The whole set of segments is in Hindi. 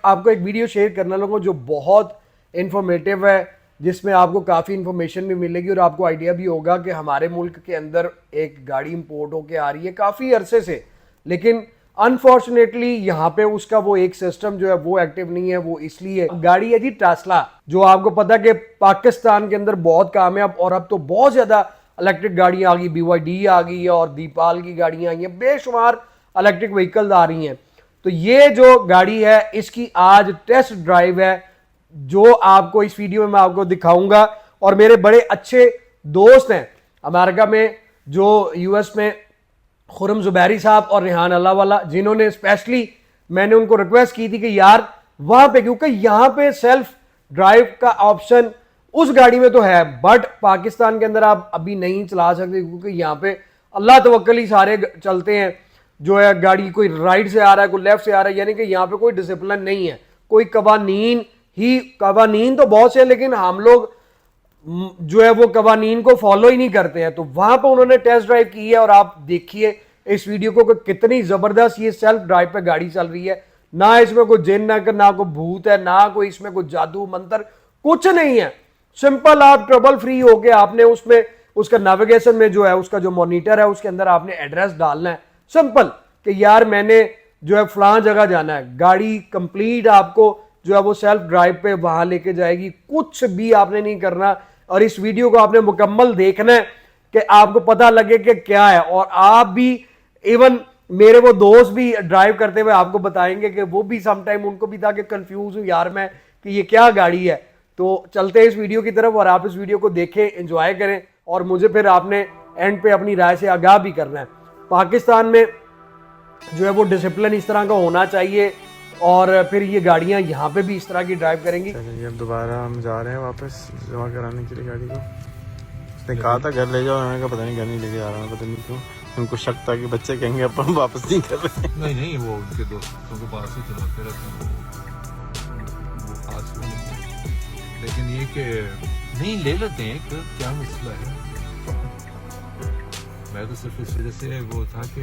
आपको एक वीडियो शेयर करना लूँगा जो बहुत इंफॉर्मेटिव है, जिसमें आपको काफ़ी इन्फॉर्मेशन भी मिलेगी और आपको आइडिया भी होगा कि हमारे मुल्क के अंदर एक गाड़ी इंपोर्ट होके आ रही है काफ़ी अरसे से, लेकिन अनफॉर्चुनेटली यहाँ पे उसका वो एक सिस्टम जो है वो एक्टिव नहीं है। वो इसलिए गाड़ी है जी टेस्ला, जो आपको पता कि पाकिस्तान के अंदर बहुत कामयाब, और अब तो बहुत ज़्यादा इलेक्ट्रिक गाड़ियाँ आ गई, BYD आ गई है और दीपाल की गाड़ियाँ आई हैं, बेशुमार इलेक्ट्रिक व्हीकल्स आ रही हैं। तो ये जो गाड़ी है इसकी आज टेस्ट ड्राइव है जो आपको इस वीडियो में मैं आपको दिखाऊंगा। और मेरे बड़े अच्छे दोस्त हैं अमेरिका में, जो यूएस में, खुरम जुबैरी साहब और रेहान अल्लाहवाला, जिन्होंने स्पेशली, मैंने उनको रिक्वेस्ट की थी कि यार वहां पे, क्योंकि यहां पे सेल्फ ड्राइव का ऑप्शन उस गाड़ी में तो है बट पाकिस्तान के अंदर आप अभी नहीं चला सकते, क्योंकि यहाँ पे अल्लाह तवक्कल ही सारे चलते हैं। जो है गाड़ी कोई राइट से आ रहा है, कोई लेफ्ट से आ रहा है, यानी कि यहाँ पे कोई डिसिप्लिन नहीं है, कोई कवानीन तो बहुत से है, लेकिन हम लोग जो है वो कवानीन को फॉलो ही नहीं करते हैं। तो वहां पर उन्होंने टेस्ट ड्राइव की है और आप देखिए इस वीडियो को कि कितनी जबरदस्त ये सेल्फ ड्राइव पे गाड़ी चल रही है। ना इसमें कोई जिन, ना कोई भूत है, ना कोई इसमें कोई जादू मंत्र, कुछ नहीं है। सिंपल आप ट्रबल फ्री हो गए, आपने उसमें उसका नेविगेशन में जो है उसका जो मॉनिटर है उसके अंदर आपने एड्रेस डालना है, सिंपल कि यार मैंने जो है फलां जगह जाना है। गाड़ी कंप्लीट आपको जो है वो सेल्फ ड्राइव पे वहां लेके जाएगी, कुछ भी आपने नहीं करना। और इस वीडियो को आपने मुकम्मल देखना है कि आपको पता लगे कि क्या है। और आप भी, इवन मेरे वो दोस्त भी ड्राइव करते हुए आपको बताएंगे कि वो भी समटाइम उनको भी था कि कंफ्यूज हूं यार मैं कि ये क्या गाड़ी है। तो चलते हैं इस वीडियो की तरफ और आप इस वीडियो को देखें, एंजॉय करें और मुझे फिर आपने एंड पे अपनी राय से आगाह भी करना है। पाकिस्तान में जो है वो डिसिप्लिन इस तरह का होना चाहिए और फिर ये गाड़ियां यहाँ पे भी इस तरह की ड्राइव करेंगी। अब दोबारा हम जा रहे हैं वापस जमा कराने के लिए गाड़ी को। उसने कहा था घर ले जाओ, मैंने कहा पता नहीं घर नहीं लेके जा रहा हूँ, पता नहीं क्यों। उनको शक था कि बच्चे कहेंगे अपन वापस नहीं कर रहे। नहीं वो उनके दोस्तों के पास ही चलाते रहते हैं, वो खास नहीं है। लेकिन ये कि नहीं ले लेते हैं, क्या मसला है। मैं तो सिर्फ इस वजह से वो था कि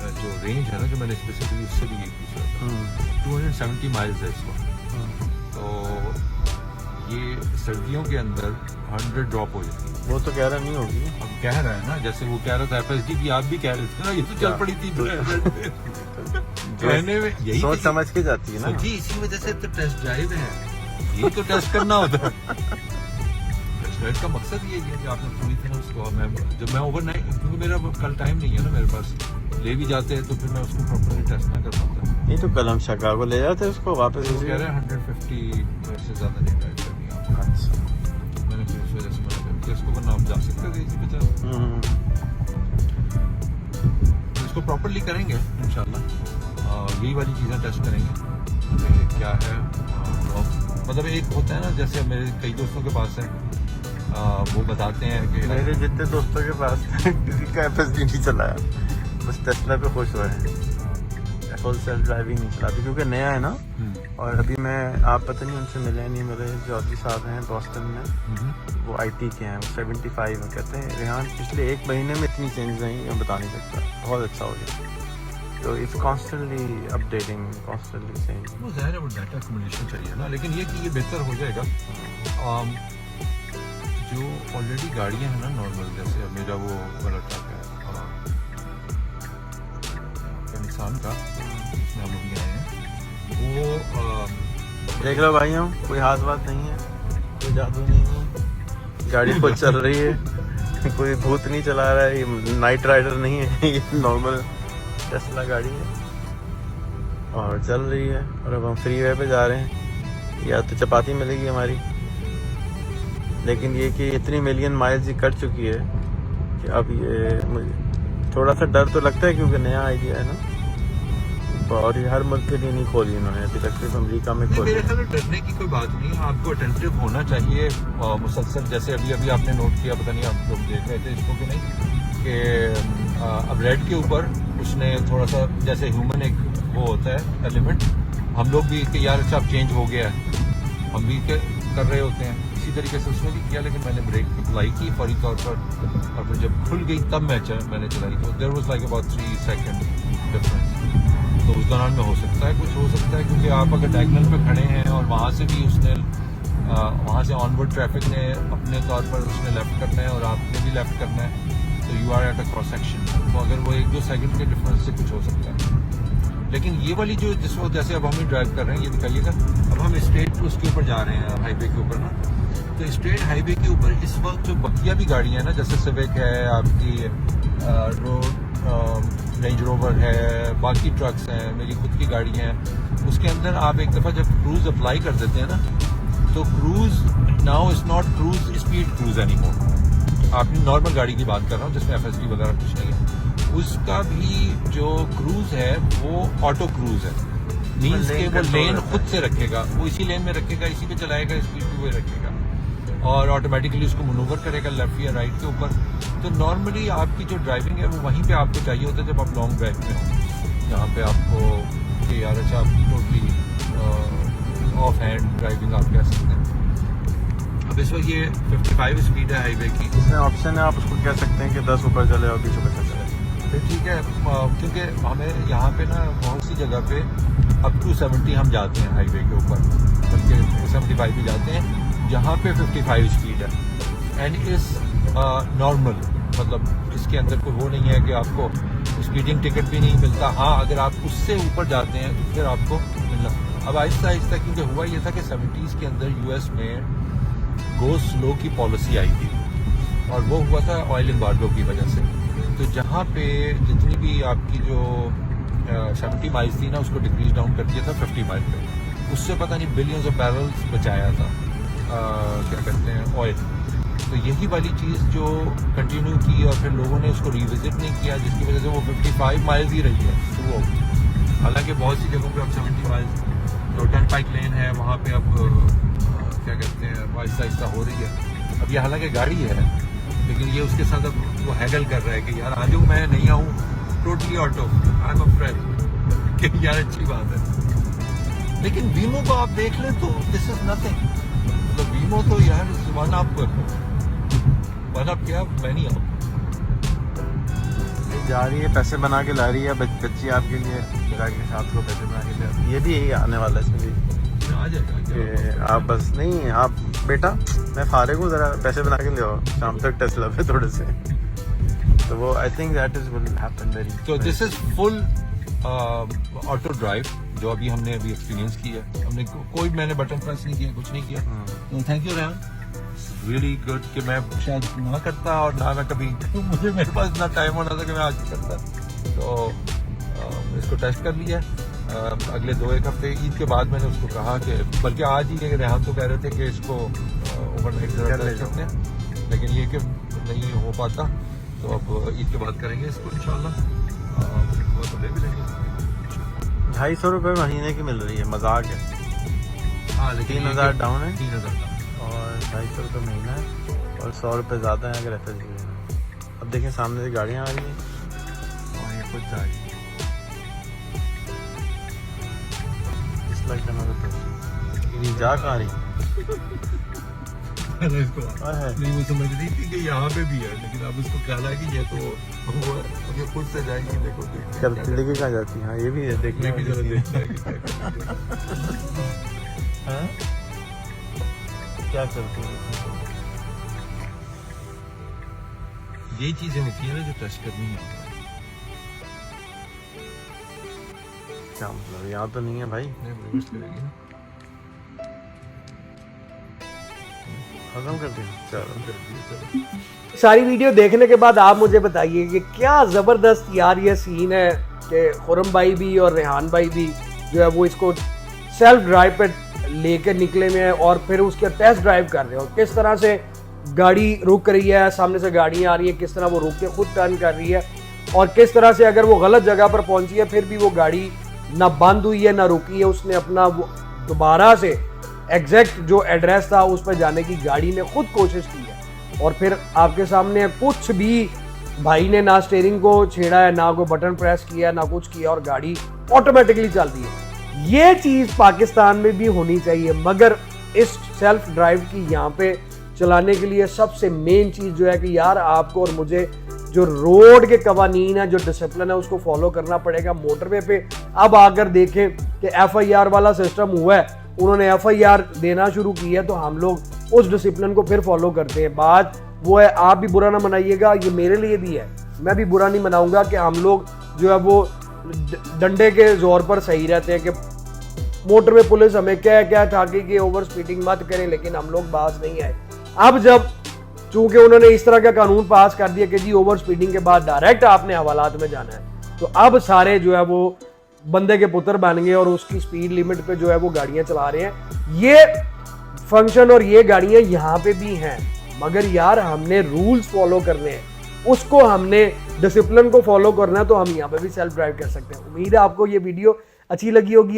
जो रेंज है ना, जो मैंने स्पेसिफिकली उससे भी ये पूछा था, 270 माइल्स है इस वक्त। तो ये सर्दियों के अंदर 100 ड्रॉप हो जाती है। वो तो कह रहा नहीं होगी, अब कह रहा है ना, जैसे वो कह रहा था FSD की, आप भी कह रहे थे ना, ये तो चल पड़ी थी कहने में यही सोच समझ के जाती है ना जी, इसी वजह से तो टेस्ट ड्राइव है, ये तो टेस्ट करना होता है। टेस्ट ड्राइव का मकसद ये है कि आपने पूरी तरह उसको, जब मैं ओवरनाइट, क्योंकि मेरा कल टाइम नहीं है ना मेरे पास, ले भी जाते हैं तो फिर मैं उसको प्रॉपर्ली टेस्ट ना कर पाता। नहीं तो कल हम शिकागो ले जाते उसको वापस। कह रहे हैं 150 से ज्यादा नहीं ड्राइव करनी है। अच्छा, मैंने फिर इस वजह से मना कर दिया, इसको वरना आप जा सकते थे इसी वजह से। इसको प्रॉपर्ली करेंगे इंशाल्लाह, यही वाली चीज़ें टेस्ट करेंगे क्या है। मतलब एक होता है ना, जैसे मेरे कई दोस्तों के पास है, वो बताते हैं कि मेरे जितने दोस्तों के पास किसी का FSD नहीं चलाया, बस टेस्ला पे खुश हुए हैं। फुल सेल्फ ड्राइविंग नहीं चलाती क्योंकि नया है ना। और अभी मैं, आप पता नहीं उनसे मिले नहीं, मेरे चौधरी साहब हैं बॉस्टन में, वो IT के हैं, 75 में। कहते हैं रेहान पिछले 1 महीने में इतनी चेंज नहीं, मैं बता नहीं सकता, बहुत अच्छा हो गया। तो it's constantly updating, constantly change. वो ज़ाहिर है वो डाटा एक्युमुलेशन चाहिए ना, लेकिन ये कि ये बेहतर हो जाएगा। जो ऑलरेडी गाड़ियाँ हैं ना नॉर्मल, जैसे मेरा वो वाला ट्रक है निसान का, इसमें हम लोग आए हैं, वो देख लो भाइयों, कोई हाथ बात नहीं है, कोई जादू नहीं है, गाड़ी खुद चल रही है, कोई भूत नहीं चला रहा है, ये नाइट राइडर नहीं है, ये नॉर्मल टेस्ला गाड़ी है और चल रही है। और अब हम फ्री वे पे जा रहे हैं, या तो चपाती मिलेगी हमारी, लेकिन ये कि इतनी मिलियन माइल्स ही कट चुकी है कि अब ये मुझे थोड़ा सा डर तो लगता है क्योंकि नया आइडिया है ना। और ये हर मुल्क के लिए नहीं खोली इन्होंने अभी तक, सिर्फ अमेरिका में खोली। मेरे ख्याल में डरने की कोई बात नहीं है, आपको अटेंटिव होना चाहिए मुसलसल। जैसे अभी आपने नोट किया, पता नहीं आप लोग देख रहे थे इसको कि नहीं, कि अब रेड के ऊपर उसने थोड़ा सा, जैसे ह्यूमन एक वो होता है एलिमेंट, हम लोग भी कि यार अच्छा अब चेंज हो गया है, हम भी कर रहे होते हैं, इसी तरीके से उसने भी किया। लेकिन मैंने ब्रेक अप्लाई की फौरी तौर पर, और फिर जब खुल गई तब मैंने चलाई, तो there was like about 3 second difference. तो उस दौरान में हो सकता है कुछ हो सकता है, क्योंकि आप अगर डायगोनल पे खड़े हैं और वहाँ से भी उसने वहाँ से ऑनवर्ड ट्रैफिक ने अपने तौर पर उसने लेफ्ट करना है और आपने भी लेफ्ट करना है, तो you are at a cross section, तो अगर वो 1-2 सेकंड के डिफरेंस से कुछ हो सकता है। लेकिन ये वाली जो जिस वक्त जैसे अब हम ही ड्राइव कर रहे हैं, ये दिखाइएगा, अब हम स्ट्रेट उसके ऊपर जा रहे हैं हाईवे के ऊपर ना, तो स्ट्रेट हाईवे के ऊपर इस वक्त जो बकिया भी गाड़ियाँ हैं ना, जैसे सिविक है आपकी, रेंज रोवर है, बाकी ट्रक्स हैं, मेरी खुद की गाड़ियाँ हैं, उसके अंदर आप एक दफ़ा जब क्रूज अप्लाई कर देते हैं ना, तो cruise now is not cruise speed cruise any more. आपकी नॉर्मल गाड़ी की बात कर रहा हूँ जिसमें FSD वगैरह कुछ नहीं है, उसका भी जो क्रूज है वो ऑटो क्रूज है, मीन्स के वो लेन खुद से रखेगा, वो इसी लेन में रखेगा, इसी पे चलाएगा, स्पीड पे वो रखेगा और ऑटोमेटिकली उसको मनूवर करेगा लेफ्ट या राइट के ऊपर। तो नॉर्मली आपकी जो ड्राइविंग है वो वहीं पे आपको चाहिए होता है जब आप लॉन्ग ड्राइव में हो, जहाँ पे आपको कि यार अच्छा टोटली ऑफ हैंड ड्राइविंग आप कह सकते हैं। अब इस वक्त ये 55 स्पीड है हाईवे की, इसमें ऑप्शन है, आप उसको कह सकते हैं कि 10 ऊपर चले और 20 ऊपर चले, फिर ठीक है, क्योंकि हमें यहाँ पे ना बहुत सी जगह पे अप टू 70 हम जाते हैं हाईवे के ऊपर, बल्कि 75 भी जाते हैं, जहाँ पे 55 स्पीड है एंड इस नॉर्मल, मतलब इसके अंदर कोई वो नहीं है कि आपको स्पीडिंग टिकट भी नहीं मिलता। हाँ, अगर आप उससे ऊपर जाते हैं तो फिर आपको मिलना। अब आहिस्ता आहिस्ता, क्योंकि हुआ ये था कि 70s के अंदर US में गो स्लो की पॉलिसी आई थी और वो हुआ था ऑयल एम्बार्गो की वजह से, तो जहाँ पे जितनी भी आपकी जो 70 माइल्स थी ना, उसको डिक्रीज डाउन कर दिया था 50 माइल पे, उससे पता नहीं बिलियंस ऑफ बैरल्स बचाया था क्या कहते हैं ऑयल। तो यही वाली चीज़ जो कंटिन्यू की और फिर लोगों ने उसको रिविजिट नहीं किया, जिसकी वजह से वो 55 माइल्स ही रही है थ्रू आउट। हालांकि बहुत सी जगहों पे अब 70 माइल्स, जो टर्न पाइक लेन है वहाँ पे अब क्या कहते हैं आहिस्ता आहिस्ता हो रही है। अब ये हालांकि गाड़ी है, लेकिन ये उसके साथ अब वो हैगल कर रहा है कि यार आ जाऊँ, मैं नहीं आऊँ, totally auto, I am a friend, कि यार अच्छी बात है। लेकिन वीमो को आप देख लें तो दिस इज नथिंग, मतलब वीमो तो यार वन अप क्या, मैं नहीं आऊँ, जा रही है पैसे बना के ला रही है, बच्ची आपके लिए गाड़ी के साथ को पैसे बना के ला, ये भी यही आने वाला है इसमें भी, आ जाएगा आप बस नहीं, आप बेटा मैं फारिग हूँ, ज़रा पैसे बना के ले आओ शाम तक टेस्ला पे थोड़े से, तो वो I think that is will happen very. तो this is full auto drive जो अभी हमने एक्सपीरियंस किया है, हमने कोई मैंने बटन प्रेस नहीं किया, कुछ नहीं किया, तो thank you Rehan, really good कि मैं शायद ना करता और ना मैं कभी मुझे मेरे पास इतना टाइम होना था कि मैं आज करता, तो इसको टेस्ट कर लिया। अगले 2-1 हफ्ते ईद के बाद मैंने उसको कहा कि, बल्कि आज ही रेहान तो कह रहे थे कि इसको ओवरनाइट जरा टेस्ट करते हैं, लेकिन ये कि नहीं हो पाता, तो अब ईद के बाद करेंगे इसको इंशाल्लाह, तो ले भी लेंगे। 250 रुपये महीने की मिल रही है, मजाक है। हाँ, लेकिन 3000 डाउन है 3000 और 250 रुपये महीना है और 100 रुपये ज़्यादा है अगर FSD है। अब देखें सामने से गाड़ियाँ आ रही हैं और ये खुद जाएगी, इस लाइक करना जा कहाँ रही इसको है? नहीं, वो समझ रही थी कि यहाँ पे भी है, लेकिन अब उसको ख्याल है कि ये तो वो ये खुद से जाएगी, देखो करती लेके कहाँ जाती है? हाँ ये भी है, देखने भी जरा देखना है कि क्या करती है। हाँ? क्या करती है? ये चीजें होती है ना जो टेस्ट करनी है। क्या मतलब यहाँ तो नहीं है भाई, नहीं, रिवर्स करेगी ना, खत्म कर दिया, चलो कर दिया, चलो। सारी वीडियो देखने के बाद आप मुझे बताइए कि क्या ज़बरदस्त यार ये सीन है कि खुरम भाई भी और रेहान भाई भी जो है वो इसको सेल्फ ड्राइव पे लेकर निकले में है और फिर उसके टेस्ट ड्राइव कर रहे हो, किस तरह से गाड़ी रुक रही है, सामने से गाड़ियाँ आ रही है, किस तरह वो रुक के खुद टर्न कर रही है और किस तरह से अगर वो गलत जगह पर पहुंची है फिर भी वो गाड़ी ना बंद हुई है ना रुकी है, उसने अपना वो दोबारा से एग्जैक्ट जो एड्रेस था उस पर जाने की गाड़ी ने खुद कोशिश की है और फिर आपके सामने कुछ भी भाई ने ना स्टीयरिंग को छेड़ा है, ना कोई बटन प्रेस किया, ना कुछ किया और गाड़ी ऑटोमेटिकली चल रही है। ये चीज़ पाकिस्तान में भी होनी चाहिए, मगर इस सेल्फ ड्राइव की यहाँ पे चलाने के लिए सबसे मेन चीज़ जो है कि यार आपको और मुझे जो रोड के कवानीन है, जो डिसिप्लिन है, उसको फॉलो करना पड़ेगा। मोटरवे पे अब आकर देखें कि FIR वाला सिस्टम हुआ है, उन्होंने FIR देना शुरू किया, तो हम लोग उस डिसिप्लिन को फिर फॉलो करते हैं। बात वो है, आप भी बुरा ना मनाइएगा, ये मेरे लिए भी है, मैं भी बुरा नहीं मनाऊंगा कि हम लोग जो है वो डंडे के जोर पर सही रहते हैं कि मोटर में पुलिस हमें क्या था कि ओवर स्पीडिंग मत करें, लेकिन हम लोग बाज नहीं आए। अब जब चूंकि उन्होंने इस तरह का कानून पास कर दिया कि जी ओवर स्पीडिंग के बाद डायरेक्ट आपने हवालात में जाना है, तो अब सारे जो है वो बंदे के पुत्र बन गए और उसकी स्पीड लिमिट पे जो है वो गाड़ियां चला रहे हैं। ये फंक्शन और ये गाड़ियां यहाँ पे भी हैं, मगर यार हमने रूल्स फॉलो करने हैं, उसको हमने डिसिप्लिन को फॉलो करना है, तो हम यहाँ पे भी सेल्फ ड्राइव कर सकते हैं। उम्मीद है आपको ये वीडियो अच्छी लगी होगी।